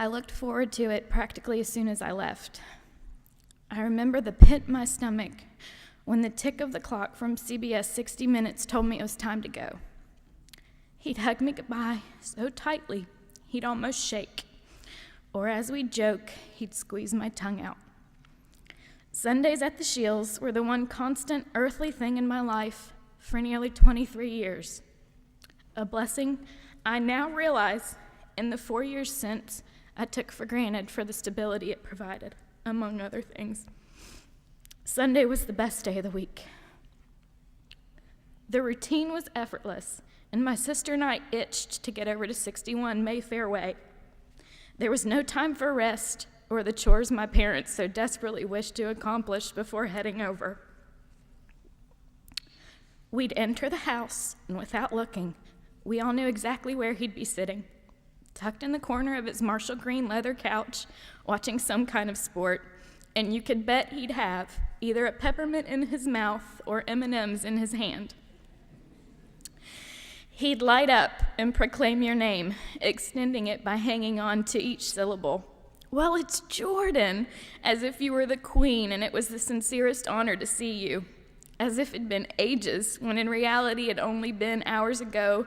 I looked forward to it practically as soon as I left. I remember the pit in my stomach when the tick of the clock from CBS 60 Minutes told me it was time to go. He'd hug me goodbye so tightly he'd almost shake, or as we'd joke, he'd squeeze my tongue out. Sundays at the Sheils were the one constant earthly thing in my life for nearly 23 years. A blessing I now realize in the 4 years since I took for granted for the stability it provided, among other things. Sunday was the best day of the week. The routine was effortless, and my sister and I itched to get over to 61 Mayfair Way. There was no time for rest or the chores my parents so desperately wished to accomplish before heading over. We'd enter the house, and without looking, we all knew exactly where he'd be sitting, tucked in the corner of his Marshall green leather couch, watching some kind of sport, and you could bet he'd have either a peppermint in his mouth or M&Ms in his hand. He'd light up and proclaim your name, extending it by hanging on to each syllable. "Well, it's Jordan," as if you were the queen and it was the sincerest honor to see you, as if it'd been ages, when in reality it only been hours ago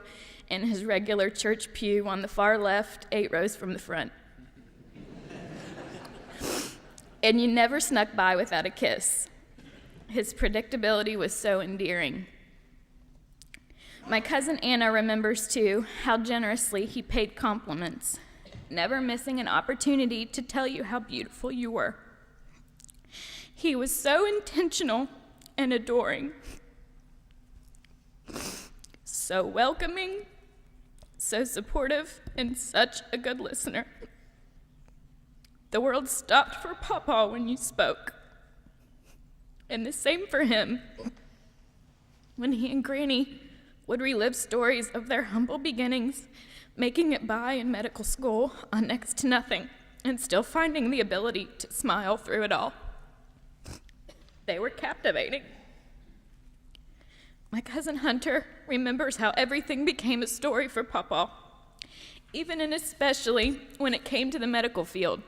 in his regular church pew on the far left, 8 rows from the front. And you never snuck by without a kiss. His predictability was so endearing. My cousin Anna remembers, too, how generously he paid compliments, never missing an opportunity to tell you how beautiful you were. He was so intentional and adoring, so welcoming, so supportive, and such a good listener. The world stopped for Pa Paw when you spoke, and the same for him when he and Granny would relive stories of their humble beginnings, making it by in medical school on next to nothing, and still finding the ability to smile through it all. They were captivating. My cousin Hunter remembers how everything became a story for Pa Paw, even and especially when it came to the medical field.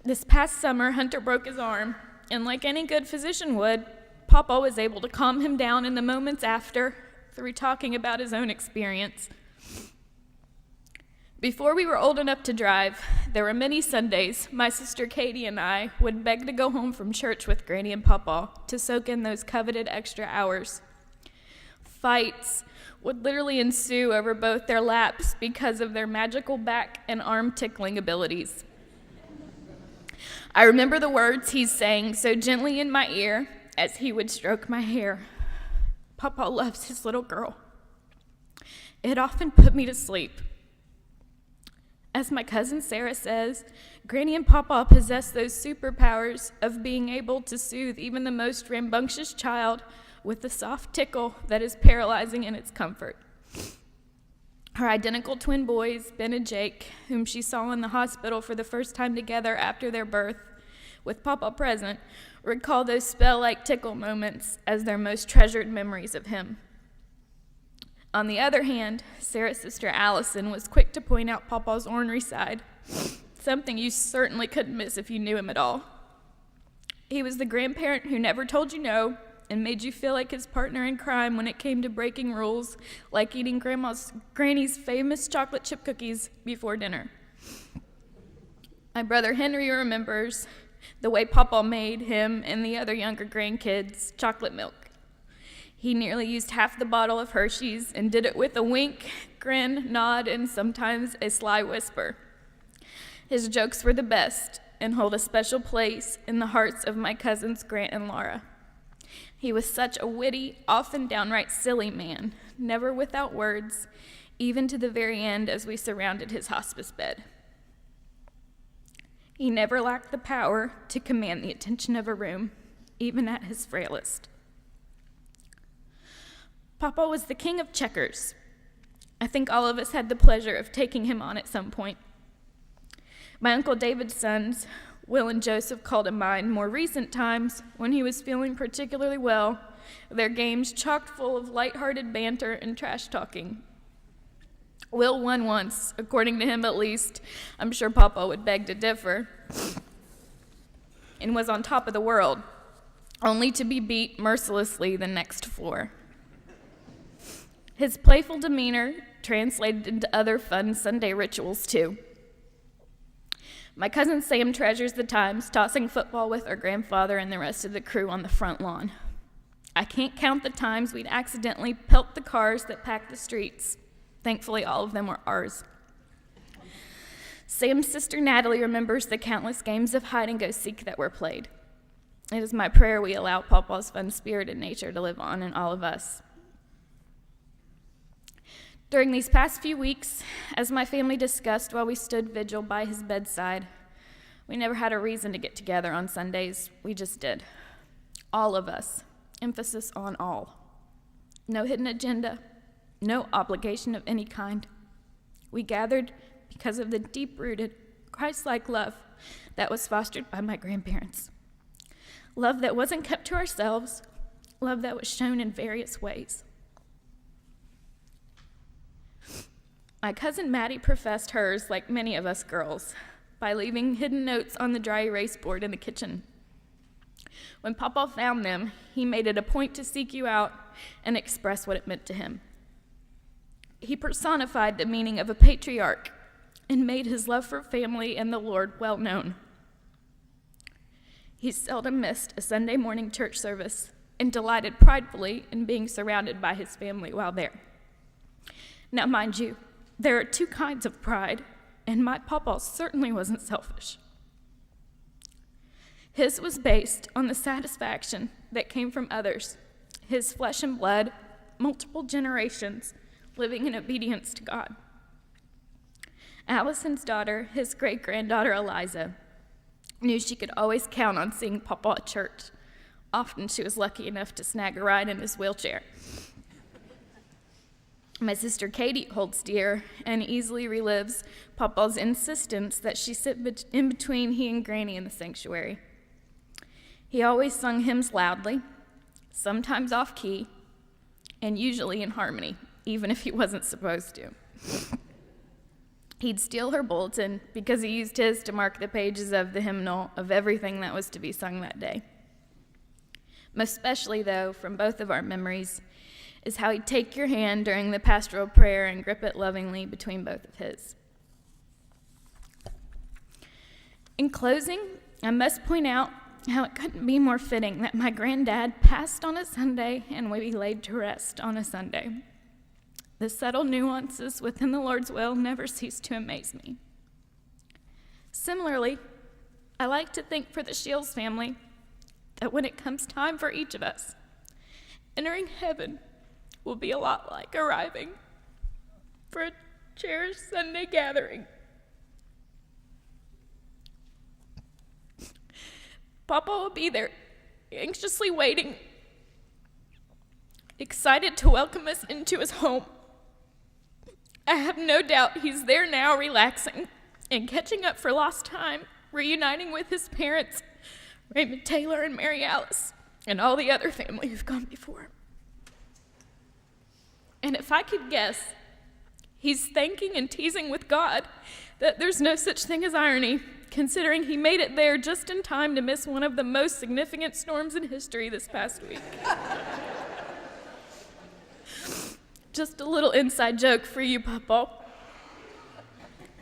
This past summer, Hunter broke his arm, and like any good physician would, Pa Paw was able to calm him down in the moments after through talking about his own experience. Before we were old enough to drive, there were many Sundays my sister Katie and I would beg to go home from church with Granny and Pa Paw to soak in those coveted extra hours. Fights would literally ensue over both their laps because of their magical back and arm tickling abilities. I remember the words he sang so gently in my ear as he would stroke my hair. Pa Paw loves his little girl. It often put me to sleep. As my cousin Sarah says, Granny and Pa Paw possess those superpowers of being able to soothe even the most rambunctious child with the soft tickle that is paralyzing in its comfort. Her identical twin boys, Ben and Jake, whom she saw in the hospital for the first time together after their birth, with Pa Paw present, recall those spell-like tickle moments as their most treasured memories of him. On the other hand, Sarah's sister Allison was quick to point out Pa Paw's ornery side, something you certainly couldn't miss if you knew him at all. He was the grandparent who never told you no and made you feel like his partner in crime when it came to breaking rules, like eating Granny's famous chocolate chip cookies before dinner. My brother Henry remembers the way Pa Paw made him and the other younger grandkids chocolate milk. He nearly used half the bottle of Hershey's and did it with a wink, grin, nod, and sometimes a sly whisper. His jokes were the best and hold a special place in the hearts of my cousins Grant and Laura. He was such a witty, often downright silly man, never without words, even to the very end as we surrounded his hospice bed. He never lacked the power to command the attention of a room, even at his frailest. Pa Paw was the king of checkers. I think all of us had the pleasure of taking him on at some point. My Uncle David's sons, Will and Joseph, called to mind more recent times when he was feeling particularly well, their games chock full of lighthearted banter and trash talking. Will won once, according to him at least. I'm sure Pa Paw would beg to differ. And was on top of the world, only to be beat mercilessly the next floor. His playful demeanor translated into other fun Sunday rituals, too. My cousin Sam treasures the times tossing football with our grandfather and the rest of the crew on the front lawn. I can't count the times we'd accidentally pelt the cars that packed the streets. Thankfully, all of them were ours. Sam's sister Natalie remembers the countless games of hide-and-go-seek that were played. It is my prayer we allow Pa Paw's fun-spirited nature to live on in all of us. During these past few weeks, as my family discussed while we stood vigil by his bedside, we never had a reason to get together on Sundays. We just did. All of us. Emphasis on all. No hidden agenda. No obligation of any kind. We gathered because of the deep-rooted, Christ-like love that was fostered by my grandparents. Love that wasn't kept to ourselves. Love that was shown in various ways. My cousin Maddie professed hers, like many of us girls, by leaving hidden notes on the dry erase board in the kitchen. When Pa Paw found them, he made it a point to seek you out and express what it meant to him. He personified the meaning of a patriarch and made his love for family and the Lord well known. He seldom missed a Sunday morning church service and delighted pridefully in being surrounded by his family while there. Now, mind you, there are two kinds of pride, and my Pa Paw certainly wasn't selfish. His was based on the satisfaction that came from others, his flesh and blood, multiple generations, living in obedience to God. Allison's daughter, his great-granddaughter Eliza, knew she could always count on seeing Pa Paw at church. Often she was lucky enough to snag a ride in his wheelchair. My sister Katie holds dear and easily relives Pa Paw's insistence that she sit in between he and Granny in the sanctuary. He always sung hymns loudly, sometimes off-key, and usually in harmony, even if he wasn't supposed to. He'd steal her bulletin because he used his to mark the pages of the hymnal of everything that was to be sung that day. Most especially, though, from both of our memories, is how he'd take your hand during the pastoral prayer and grip it lovingly between both of his. In closing, I must point out how it couldn't be more fitting that my granddad passed on a Sunday and would be laid to rest on a Sunday. The subtle nuances within the Lord's will never cease to amaze me. Similarly, I like to think for the Sheils family that when it comes time for each of us, entering heaven will be a lot like arriving for a cherished Sunday gathering. Pa Paw will be there, anxiously waiting, excited to welcome us into his home. I have no doubt he's there now, relaxing and catching up for lost time, reuniting with his parents, Raymond Taylor and Mary Alice, and all the other family who've gone before him. And if I could guess, he's thanking and teasing with God that there's no such thing as irony, considering he made it there just in time to miss one of the most significant storms in history this past week. Just a little inside joke for you, Pa Paw.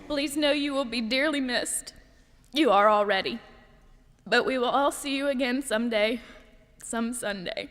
Please know you will be dearly missed. You are already. But we will all see you again someday, some Sunday.